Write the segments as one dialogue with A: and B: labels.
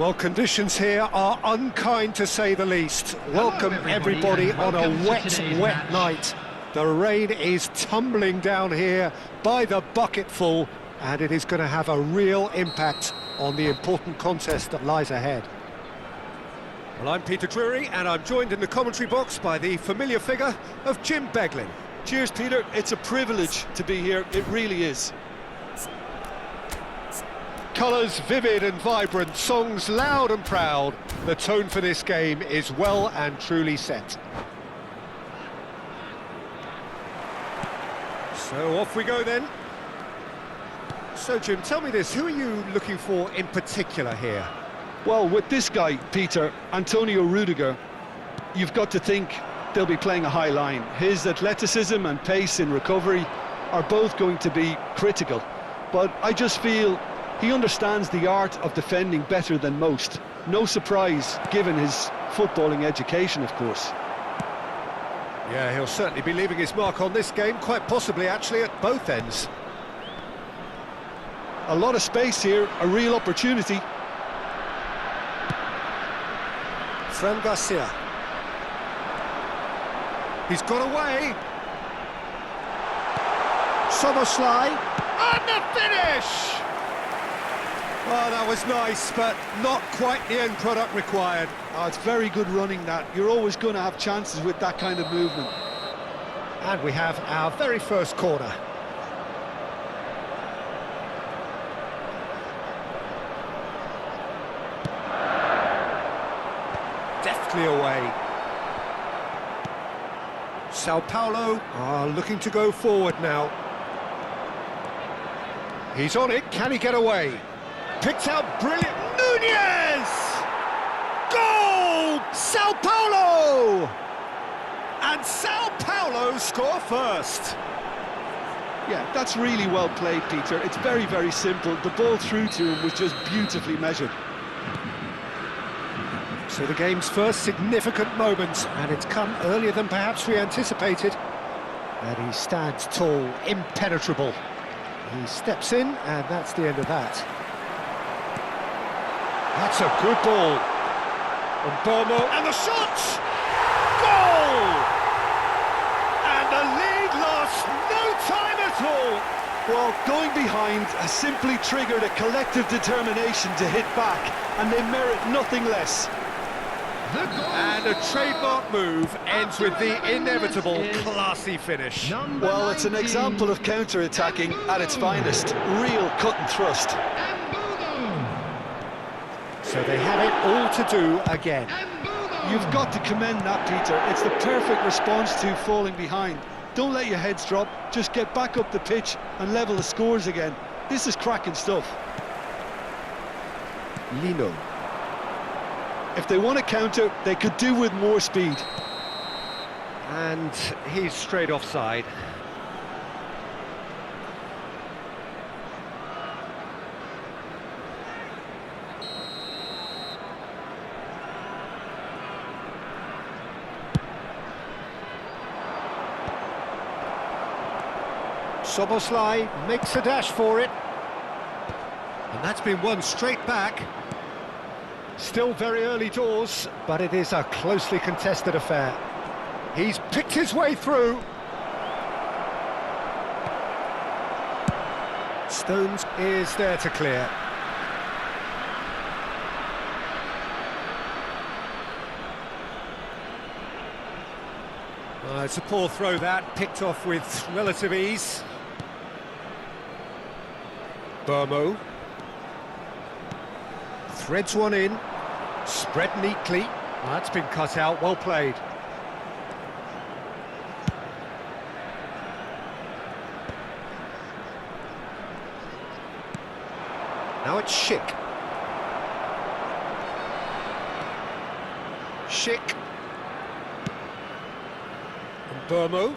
A: Well, conditions here are unkind to say the least. Welcome everybody on a wet night. The rain is tumbling down here by the bucketful, and it is going to have a real impact on the important contest that lies ahead. Well, I'm Peter Drury, and I'm joined in the commentary box by the familiar figure of Jim Beglin.
B: Cheers, Peter. It's a privilege to be here. It really is.
A: Colours vivid and vibrant, songs loud and proud. The tone for this game is well and truly set. So off we go then. So Jim, tell me this, who are you looking for in particular here?
B: Well, with this guy, Peter, Antonio Rudiger, you've got to think they'll be playing a high line. His athleticism and pace in recovery are both going to be critical. But I just feel he understands the art of defending better than most. No surprise, given his footballing education, of course.
A: Yeah, he'll certainly be leaving his mark on this game, quite possibly actually at both ends.
B: A lot of space here, a real opportunity.
A: Fran Garcia. He's got away. Soboslai. And the finish! Oh, that was nice, but not quite the end product required.
B: Oh, it's very good running, that. You're always going to have chances with that kind of movement.
A: And we have our very first corner. Deftly away. Sao Paulo are looking to go forward now. He's on it, can he get away? Picked out brilliant, Nunez! Goal! Sao Paulo! And Sao Paulo score first.
B: Yeah, that's really well played, Peter. It's very, very simple. The ball through to him was just beautifully measured.
A: So the game's first significant moment, and it's come earlier than perhaps we anticipated. And he stands tall, impenetrable. He steps in, and that's the end of that. That's a good ball. And Bomo, and the shot! Goal! And the lead lost no time at all.
B: Well, going behind has simply triggered a collective determination to hit back, and they merit nothing less.
A: And a trademark move ends with the inevitable classy finish.
B: Well, it's an example of counter-attacking at its finest. Real cut and thrust.
A: So they have it all to do again.
B: You've got to commend that, Peter. It's the perfect response to falling behind. Don't let your heads drop. Just get back up the pitch and level the scores again. This is cracking stuff.
A: Lino.
B: If they want to counter, they could do with more speed.
A: And he's straight offside. Soboslai makes a dash for it. And that's been won straight back. Still very early doors, but it is a closely contested affair. He's picked his way through. Stones is there to clear. It's a poor throw that, picked off with relative ease. Bomo. Threads one in, spread neatly. That's been cut out, well played. Now it's Schick. Schick. And Bomo.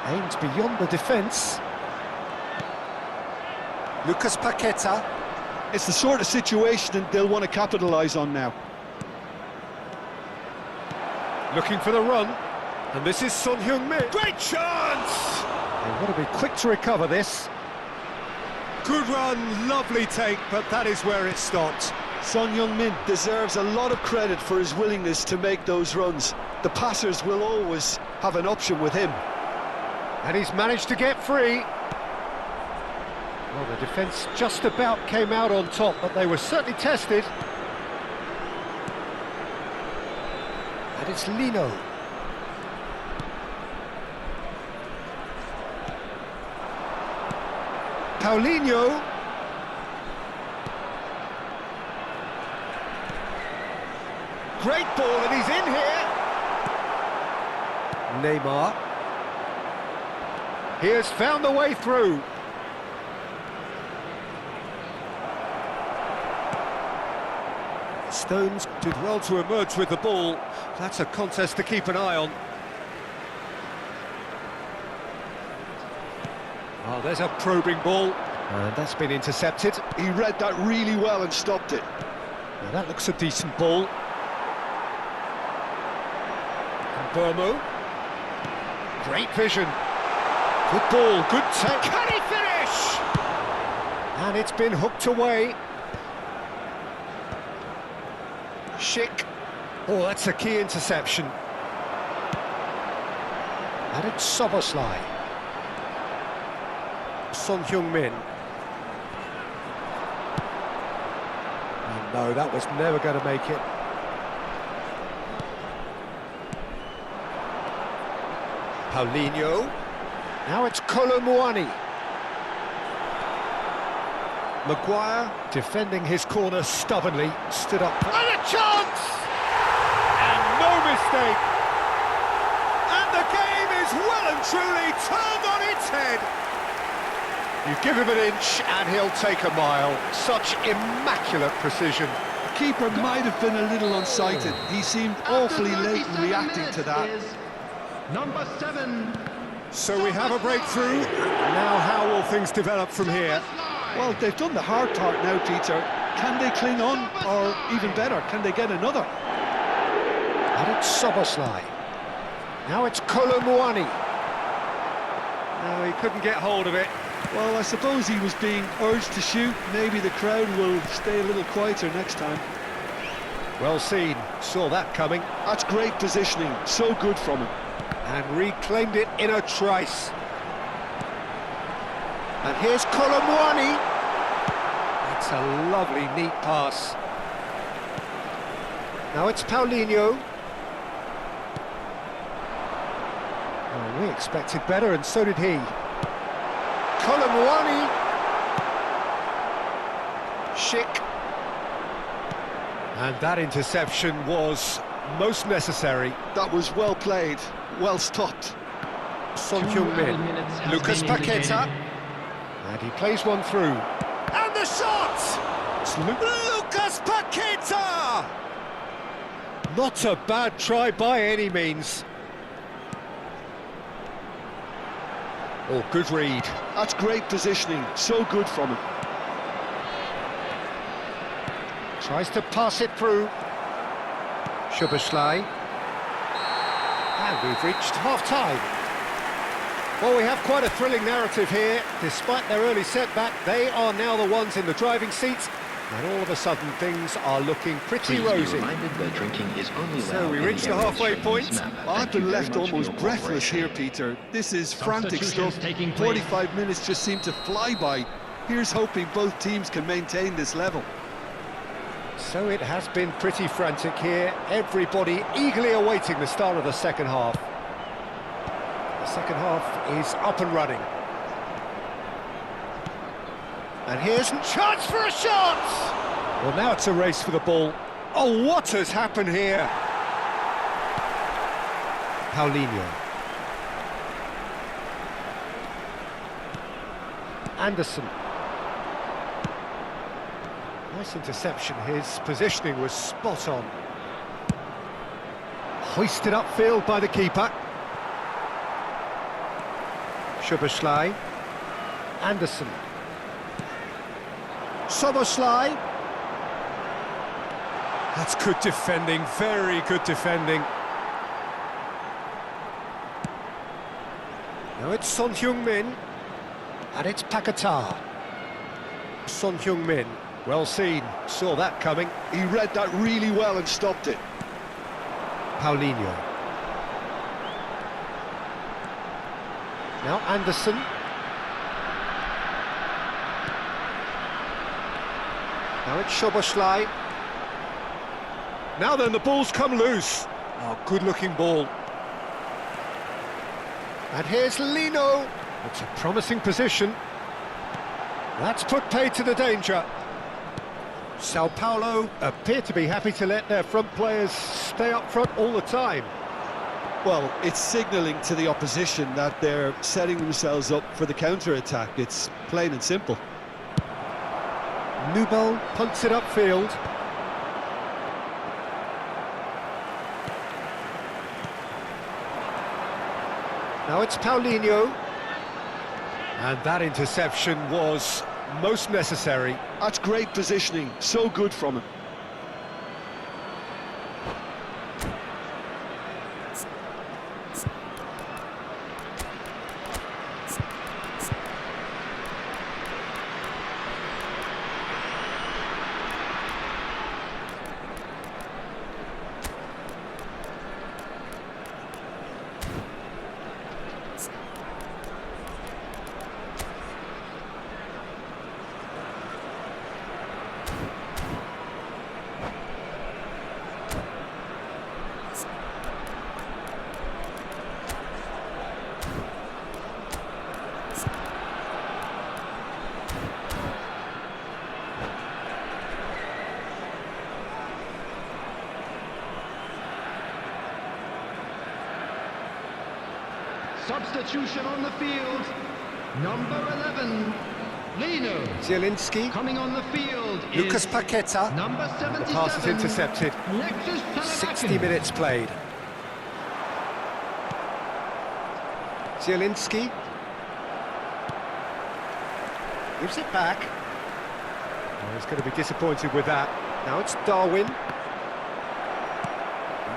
A: Aims beyond the defence. Lucas Paqueta.
B: It's the sort of situation that they'll want to capitalise on now.
A: Looking for the run, and this is Son Heung-min. Great chance! They want to be quick to recover this. Good run, lovely take, but that is where it stopped.
B: Son Heung-min deserves a lot of credit for his willingness to make those runs. The passers will always have an option with him.
A: And he's managed to get free. Well, the defence just about came out on top, but they were certainly tested. And it's Lino. Paulinho. Great ball, and he's in here. Neymar. He has found the way through. Stones did well to emerge with the ball. That's a contest to keep an eye on. Oh, there's a probing ball. And that's been intercepted.
B: He read that really well and stopped it.
A: Now that looks a decent ball. Burmo. Great vision. Good ball, good take. Can he finish? And it's been hooked away. Schick. Oh, that's a key interception. And it's Soboslai. Son Heung-min. Oh, no, that was never going to make it. Paulinho. Now it's Colomwani. Maguire, defending his corner stubbornly, stood up. And a chance! And no mistake! And the game is well and truly turned on its head. You give him an inch and he'll take a mile. Such immaculate precision.
B: The keeper might have been a little unsighted. He seemed awfully late in reacting to that.
C: Number 7.
A: So we have a breakthrough. Now how will things develop from here?
B: Well, they've done the hard part now, Peter. Can they cling on, or even better, can they get another?
A: And it's Soboslai. Now it's Colomwani. No, he couldn't get hold of it.
B: Well, I suppose he was being urged to shoot. Maybe the crowd will stay a little quieter next time.
A: Well seen, saw that coming.
B: That's great positioning, so good from him.
A: And reclaimed it in a trice. And here's Colomwani. That's a lovely, neat pass. Now it's Paulinho. Oh, we expected better, and so did he. Colomwani. Schick. And that interception was most necessary.
B: That was well played, well stopped.
A: Son Heung-min. Lucas Paqueta. And he plays one through. And the shot! It's Lucas Paqueta! Not a bad try by any means. Oh, good read.
B: That's great positioning, so good from him.
A: Tries to pass it through. Soboslai. And we've reached half-time. Well, we have quite a thrilling narrative here. Despite their early setback, they are now the ones in the driving seat, and all of a sudden things are looking pretty rosy. So we reached the halfway point.
B: I've been left almost breathless here, Peter. This is frantic stuff. 45 minutes just seem to fly by. Here's hoping both teams can maintain this level.
A: So it has been pretty frantic here. Everybody eagerly awaiting the start of the second half. The second half is up and running. And here's a chance for a shot! Well, now it's a race for the ball. Oh, what has happened here? Paulinho. Anderson. Nice interception. His positioning was spot on. Hoisted upfield by the keeper. Soboslai. Anderson. Soboslai. That's good defending, very good defending. Now it's Son Heung-min. And it's Paqueta. Son Heung-min. Well seen, saw that coming.
B: He read that really well and stopped it.
A: Paulinho. Now Anderson. Now it's Szoboszlai. Now then, the ball's come loose. Oh, good-looking ball. And here's Lino. It's a promising position. That's put paid to the danger. Sao Paulo appear to be happy to let their front players stay up front all the time.
B: Well, it's signalling to the opposition that they're setting themselves up for the counter-attack. It's plain and simple.
A: Nubel punts it upfield. Now it's Paulinho. And that interception was most necessary.
B: That's great positioning, so good from him.
C: Substitution on the field. Number 11, Lino.
A: Zielinski.
C: Coming on the field
A: Lucas
C: is
A: Paqueta.
C: number 77.
A: The pass is intercepted. 60 minutes played. Zielinski. Gives it back. Oh, he's going to be disappointed with that. Now it's Darwin.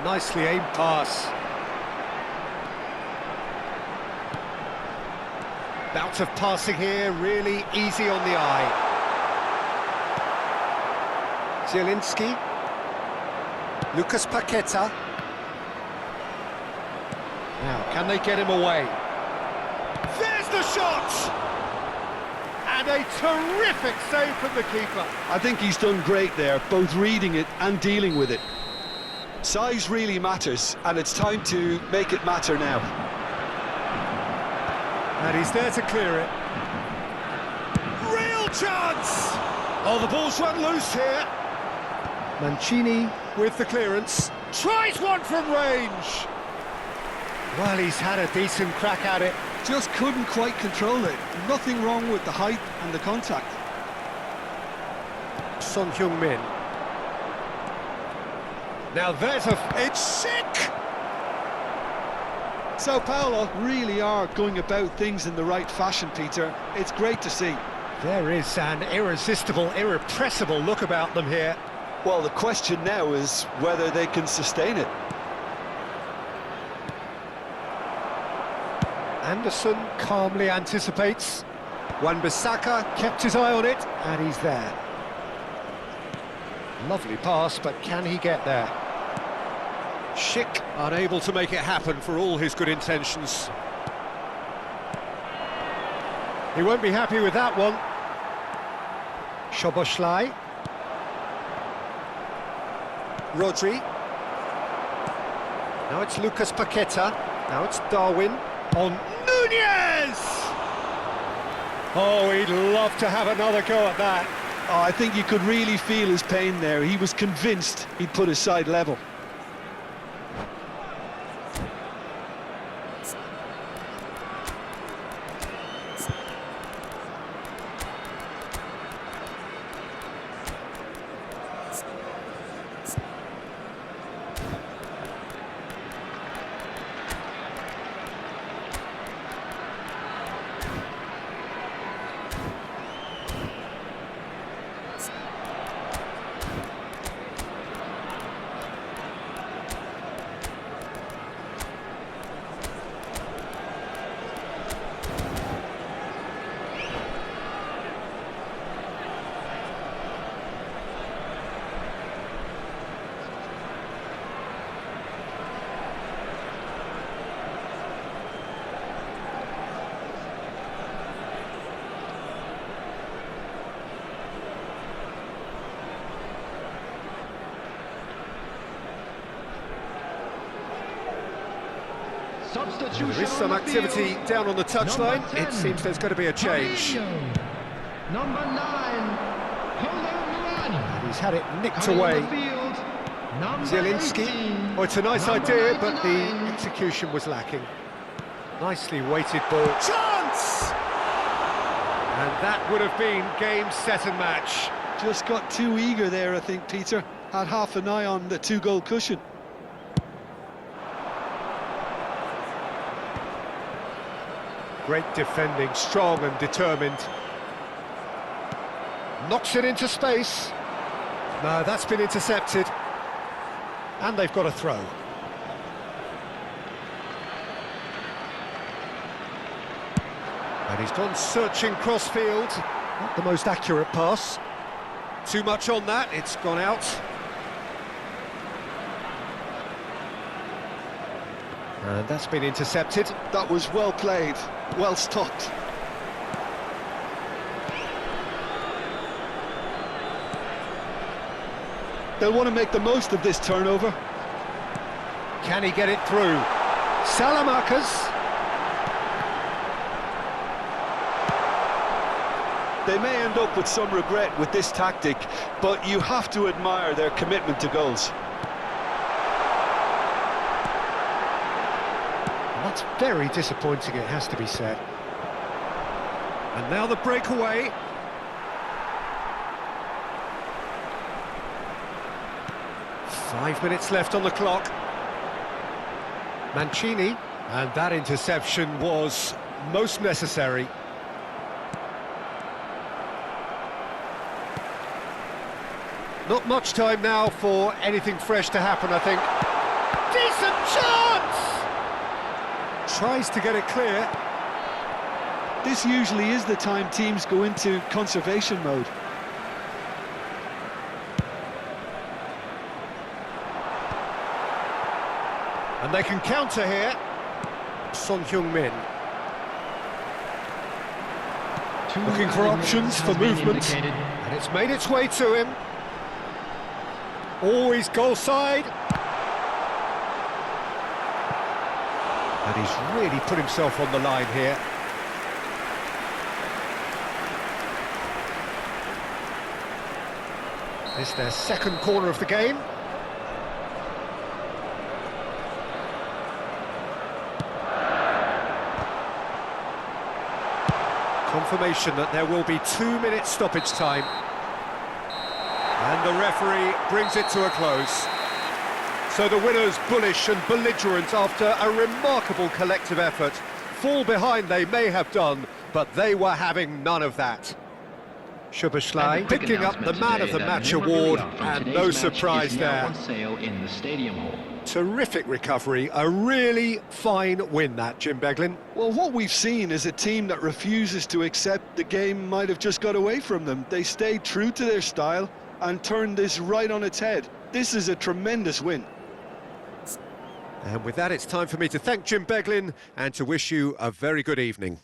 A: Nicely aimed pass. Bout of passing here, really easy on the eye. Zielinski. Lucas Paqueta. Now, can they get him away? There's the shot! And a terrific save from the keeper.
B: I think he's done great there, both reading it and dealing with it. Size really matters, and it's time to make it matter now.
A: And he's there to clear it. Real chance! Oh, the ball's run loose here. Mancini with the clearance. Tries one from range. Well, he's had a decent crack at it.
B: Just couldn't quite control it. Nothing wrong with the height and the contact.
A: Son Heung-min. Now there's it's sick!
B: Sao Paulo really are going about things in the right fashion, Peter. It's great to see.
A: There is an irresistible, irrepressible look about them here.
B: Well, the question now is whether they can sustain it.
A: Anderson calmly anticipates. Wan-Bissaka kept his eye on it, and he's there. Lovely pass, but can he get there? Schick unable to make it happen for all his good intentions. He won't be happy with that one. Szoboszlai. Rodri. Now it's Lucas Paqueta. Now it's Darwin on Nunez! Oh, he'd love to have another go at that.
B: Oh, I think you could really feel his pain there. He was convinced he'd put his side level.
A: There is some activity down on the touchline. It seems there's going to be a change.
C: Number 9,
A: And he's had it nicked away. Zielinski. Oh, it's a nice idea, but the execution was lacking. Nicely weighted ball. Chance! And that would have been game, set and match.
B: Just got too eager there, I think, Peter. Had half an eye on the two-goal cushion.
A: Great defending, strong and determined. Knocks it into space. No, that's been intercepted. And they've got a throw. And he's gone searching crossfield. Not the most accurate pass. Too much on that, it's gone out. And that's been intercepted.
B: That was well played, well stopped. They'll want to make the most of this turnover.
A: Can he get it through? Salamakers.
B: They may end up with some regret with this tactic, but you have to admire their commitment to goals.
A: That's very disappointing, it has to be said. And now the breakaway. Five minutes left on the clock. Mancini, and that interception was most necessary. Not much time now for anything fresh to happen, I think. Decent chance! Tries to get it clear.
B: This usually is the time teams go into conservation mode.
A: And they can counter here. Son Heung-min. Looking for options for movement. And it's made its way to him. Always goal side. And he's really put himself on the line here. This is their second corner of the game. Confirmation that there will be 2 minutes stoppage time. And the referee brings it to a close. So the winners, bullish and belligerent after a remarkable collective effort. Fall behind they may have done, but they were having none of that. Szoboszlai picking up the Man of the Match award, and no surprise there.
C: In the stadium hall.
A: Terrific recovery, a really fine win that, Jim Beglin.
B: Well, what we've seen is a team that refuses to accept the game might have just got away from them. They stayed true to their style and turned this right on its head. This is a tremendous win.
A: And with that, it's time for me to thank Jim Beglin and to wish you a very good evening.